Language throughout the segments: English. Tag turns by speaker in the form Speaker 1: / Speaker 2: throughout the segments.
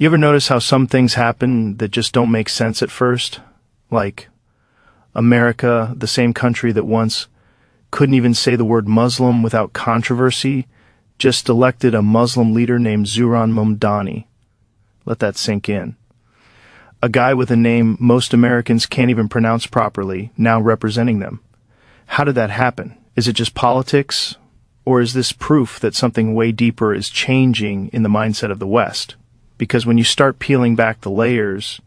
Speaker 1: You ever notice how some things happen that just don't make sense at first? Like America, the same country that once couldn't even say the word Muslim without controversy, just elected a Muslim leader named Zohran Mamdani. Let that sink in. A guy with a name most Americans can't even pronounce properly, now representing them. How did that happen? Is it just politics? Or is this proof that something way deeper is changing in the mindset of the West? Because when you start peeling back the layers,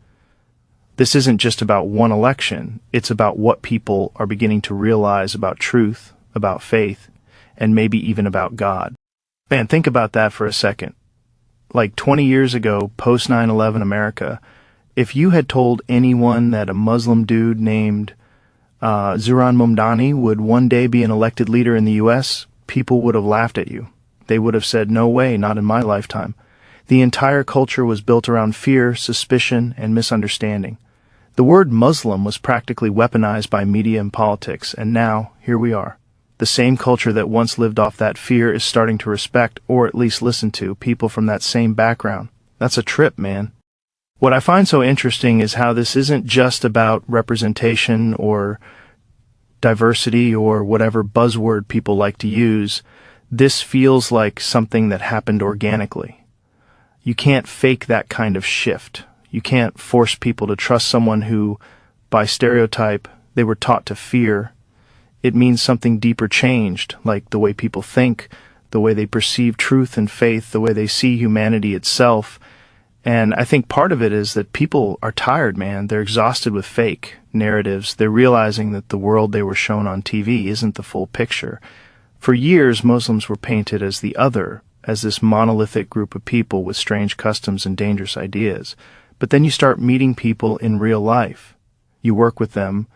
Speaker 1: this isn't just about one election. It's about what people are beginning to realize about truth, about faith, and maybe even about God. Man, think about that for a second. Like 20 years ago, post 9/11 America, if you had told anyone that a Muslim dude named Zohran Mamdani would one day be an elected leader in the U.S., people would have laughed at you. They would have said, no way, not in my lifetime. The entire culture was built around fear, suspicion, and misunderstanding. The word Muslim was practically weaponized by media and politics, and now, here we are. The same culture that once lived off that fear is starting to respect, or at least listen to, people from that same background. That's a trip, man. What I find so interesting is how this isn't just about representation or diversity or whatever buzzword people like to use. This feels like something that happened organically. You can't fake that kind of shift. You can't force people to trust someone who, by stereotype, they were taught to fear. It means something deeper changed, like the way people think, the way they perceive truth and faith, the way they see humanity itself. And I think part of it is that people are tired, man. They're exhausted with fake narratives. They're realizing that the world they were shown on TV isn't the full picture. For years, Muslims were painted as the other, as this monolithic group of people with strange customs and dangerous ideas. But then you start meeting people in real life. You work with them,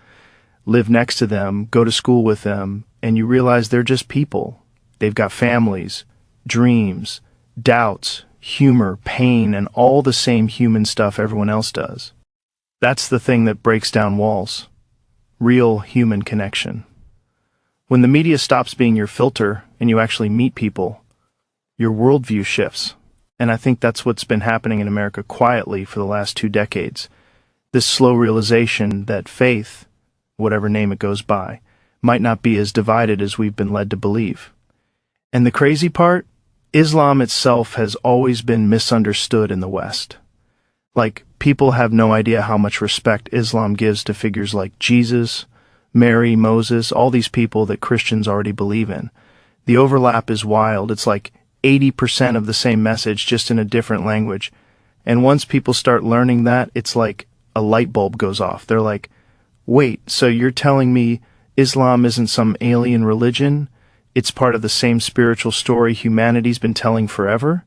Speaker 1: live next to them, go to school with them, and you realize they're just people. They've got families, dreams, doubts, humor, pain, and all the same human stuff everyone else does. That's the thing that breaks down walls. Real human connection. When the media stops being your filter and you actually meet people, your worldview shifts. And I think that's what's been happening in America quietly for the last 2 decades. This slow realization that faith, whatever name it goes by, might not be as divided as we've been led to believe. And the crazy part? Islam itself has always been misunderstood in the West. Like, people have no idea how much respect Islam gives to figures like Jesus, Mary, Moses, all these people that Christians already believe in. The overlap is wild. It's like 80% of the same message, just in a different language. And once people start learning that, it's like a light bulb goes off. They're like, wait, so you're telling me Islam isn't some alien religion? It's part of the same spiritual story humanity's been telling forever?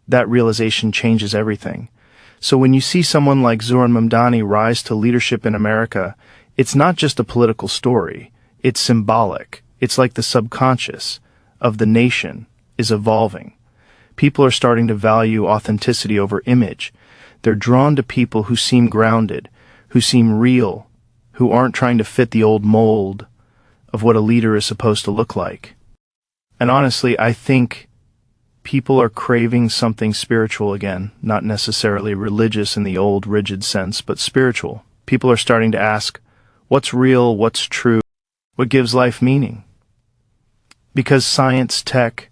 Speaker 1: That realization changes everything. So when you see someone like Zohran Mamdani rise to leadership in America, it's not just a political story. It's symbolic. It's like the subconscious of the nation is evolving. People are starting to value authenticity over image. They're drawn to people who seem grounded, who seem real, who aren't trying to fit the old mold of what a leader is supposed to look like. And honestly, I think people are craving something spiritual again, not necessarily religious in the old rigid sense, but spiritual. People are starting to ask, what's real, what's true, what gives life meaning? Because science, tech,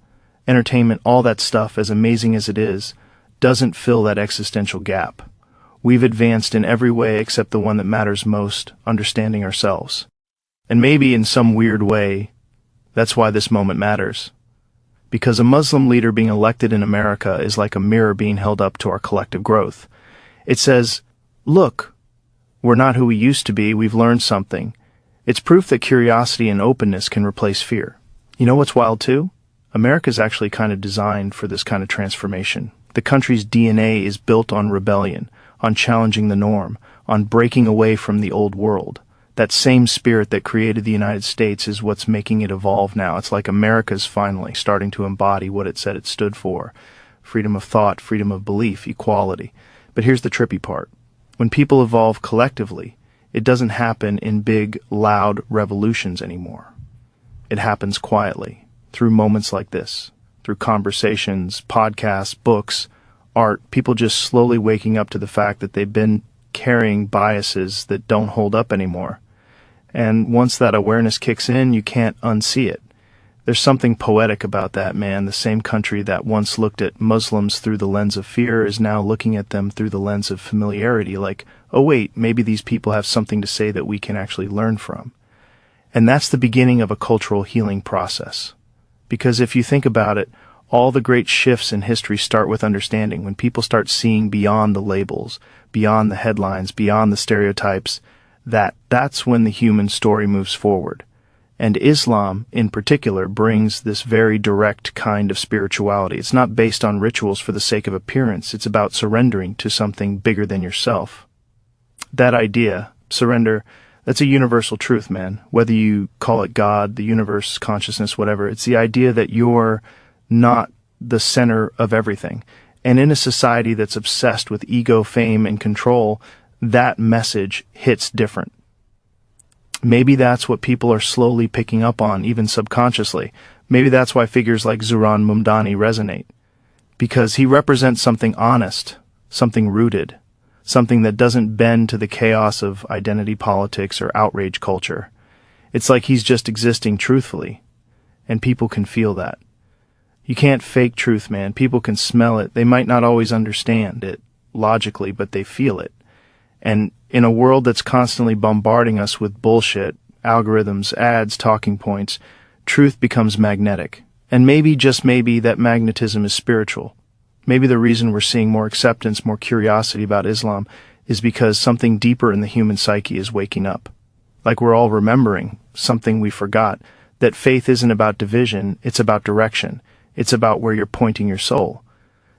Speaker 1: entertainment, all that stuff, as amazing as it is, doesn't fill that existential gap. We've advanced in every way except the one that matters most, understanding ourselves. And maybe in some weird way, that's why this moment matters. Because a Muslim leader being elected in America is like a mirror being held up to our collective growth. It says, look, we're not who we used to be, we've learned something. It's proof that curiosity and openness can replace fear. You know what's wild too? America's actually kind of designed for this kind of transformation. The country's DNA is built on rebellion, on challenging the norm, on breaking away from the old world. That same spirit that created the United States is what's making it evolve now. It's like America's finally starting to embody what it said it stood for. Freedom of thought, freedom of belief, equality. But here's the trippy part. When people evolve collectively, it doesn't happen in big, loud revolutions anymore. It happens quietly, through moments like this, through conversations, podcasts, books, art, people just slowly waking up to the fact that they've been carrying biases that don't hold up anymore. And once that awareness kicks in, you can't unsee it. There's something poetic about that, man. The same country that once looked at Muslims through the lens of fear is now looking at them through the lens of familiarity, like, oh wait, maybe these people have something to say that we can actually learn from. And that's the beginning of a cultural healing process. Because if you think about it, all the great shifts in history start with understanding. When people start seeing beyond the labels, beyond the headlines, beyond the stereotypes, that's when the human story moves forward. And Islam, in particular, brings this very direct kind of spirituality. It's not based on rituals for the sake of appearance. It's about surrendering to something bigger than yourself. That idea, surrender, that's a universal truth, man. Whether you call it God, the universe, consciousness, whatever, it's the idea that you're not the center of everything. And in a society that's obsessed with ego, fame, and control, that message hits different. Maybe that's what people are slowly picking up on, even subconsciously. Maybe that's why figures like Zohran Mamdani resonate. Because he represents something honest, something rooted, something that doesn't bend to the chaos of identity politics or outrage culture. It's like he's just existing truthfully, and people can feel that. You can't fake truth, man. People can smell it. They might not always understand it logically, but they feel it. And in a world that's constantly bombarding us with bullshit, algorithms, ads, talking points, truth becomes magnetic. And maybe, just maybe, that magnetism is spiritual. Maybe the reason we're seeing more acceptance, more curiosity about Islam is because something deeper in the human psyche is waking up. Like we're all remembering something we forgot, that faith isn't about division, it's about direction. It's about where you're pointing your soul.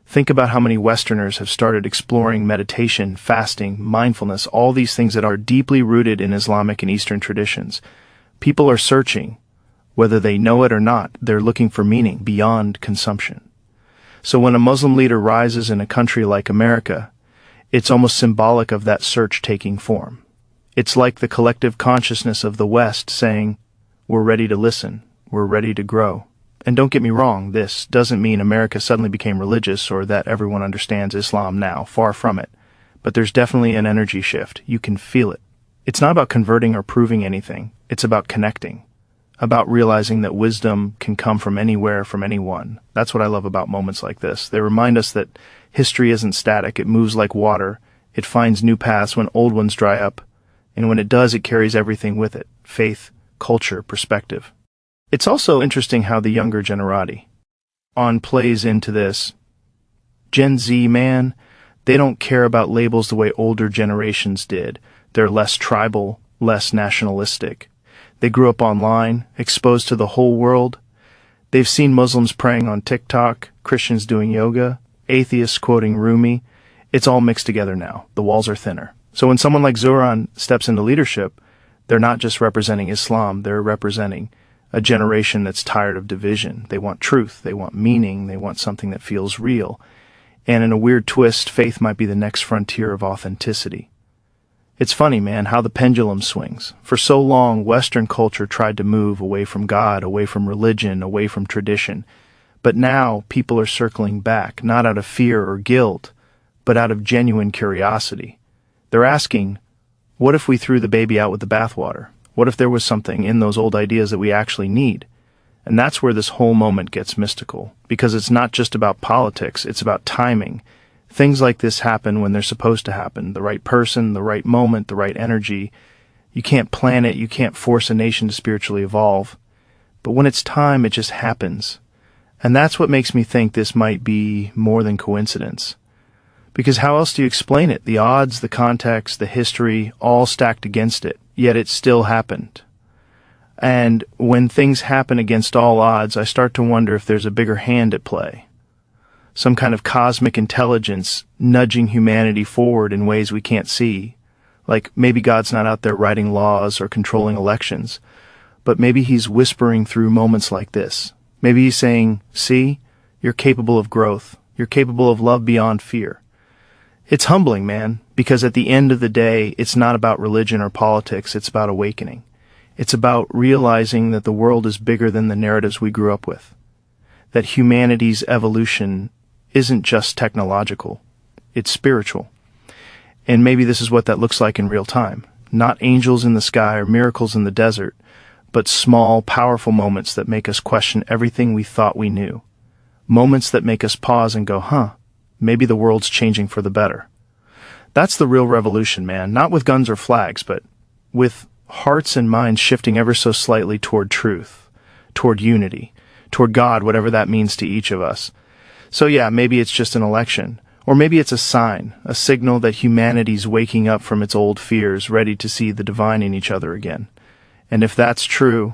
Speaker 1: Think about how many Westerners have started exploring meditation, fasting, mindfulness, all these things that are deeply rooted in Islamic and Eastern traditions. People are searching. Whether they know it or not, they're looking for meaning beyond consumption. So when a Muslim leader rises in a country like America, it's almost symbolic of that search taking form. It's like the collective consciousness of the West saying, we're ready to listen, we're ready to grow. And don't get me wrong, this doesn't mean America suddenly became religious or that everyone understands Islam now, far from it. But there's definitely an energy shift. You can feel it. It's not about converting or proving anything. It's about connecting. About realizing that wisdom can come from anywhere, from anyone. That's what I love about moments like this. They remind us that history isn't static. It moves like water. It finds new paths when old ones dry up. And when it does, it carries everything with it. Faith, culture, perspective. It's also interesting how the younger generati plays into this. Gen Z, man, they don't care about labels the way older generations did. They're less tribal, less nationalistic. They grew up online, exposed to the whole world. They've seen Muslims praying on TikTok, Christians doing yoga, atheists quoting Rumi. It's all mixed together now. The walls are thinner. So when someone like Zohran steps into leadership, they're not just representing Islam, they're representing a generation that's tired of division. They want truth, they want meaning, they want something that feels real. And in a weird twist, faith might be the next frontier of authenticity. It's funny, man, how the pendulum swings. For so long, Western culture tried to move away from God, away from religion, away from tradition. But now people are circling back, not out of fear or guilt, but out of genuine curiosity. They're asking, what if we threw the baby out with the bathwater? What if there was something in those old ideas that we actually need? And that's where this whole moment gets mystical, because it's not just about politics, it's about timing. Things like this happen when they're supposed to happen. The right person, the right moment, the right energy. You can't plan it, you can't force a nation to spiritually evolve. But when it's time, it just happens. And that's what makes me think this might be more than coincidence. Because how else do you explain it? The odds, the context, the history, all stacked against it. Yet it still happened. And when things happen against all odds, I start to wonder if there's a bigger hand at play. Some kind of cosmic intelligence nudging humanity forward in ways we can't see. Like maybe God's not out there writing laws or controlling elections, but maybe he's whispering through moments like this. Maybe he's saying, see, you're capable of growth. You're capable of love beyond fear. It's humbling, man, because at the end of the day, it's not about religion or politics, it's about awakening. It's about realizing that the world is bigger than the narratives we grew up with. That humanity's evolution isn't just technological. It's spiritual. And maybe this is what that looks like in real time. Not angels in the sky or miracles in the desert, but small, powerful moments that make us question everything we thought we knew. Moments that make us pause and go, maybe the world's changing for the better. That's the real revolution, man. Not with guns or flags, but with hearts and minds shifting ever so slightly toward truth, toward unity, toward God, whatever that means to each of us. So yeah, maybe it's just an election. Or maybe it's a sign, a signal that humanity's waking up from its old fears, ready to see the divine in each other again. And if that's true,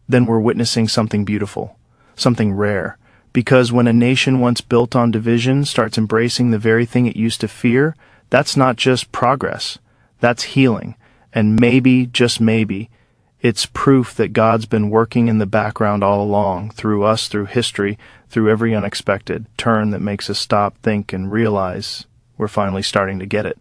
Speaker 1: then we're witnessing something beautiful, something rare. Because when a nation once built on division starts embracing the very thing it used to fear, that's not just progress, that's healing. And maybe, just maybe, it's proof that God's been working in the background all along, through us, through history, through every unexpected turn that makes us stop, think, and realize we're finally starting to get it.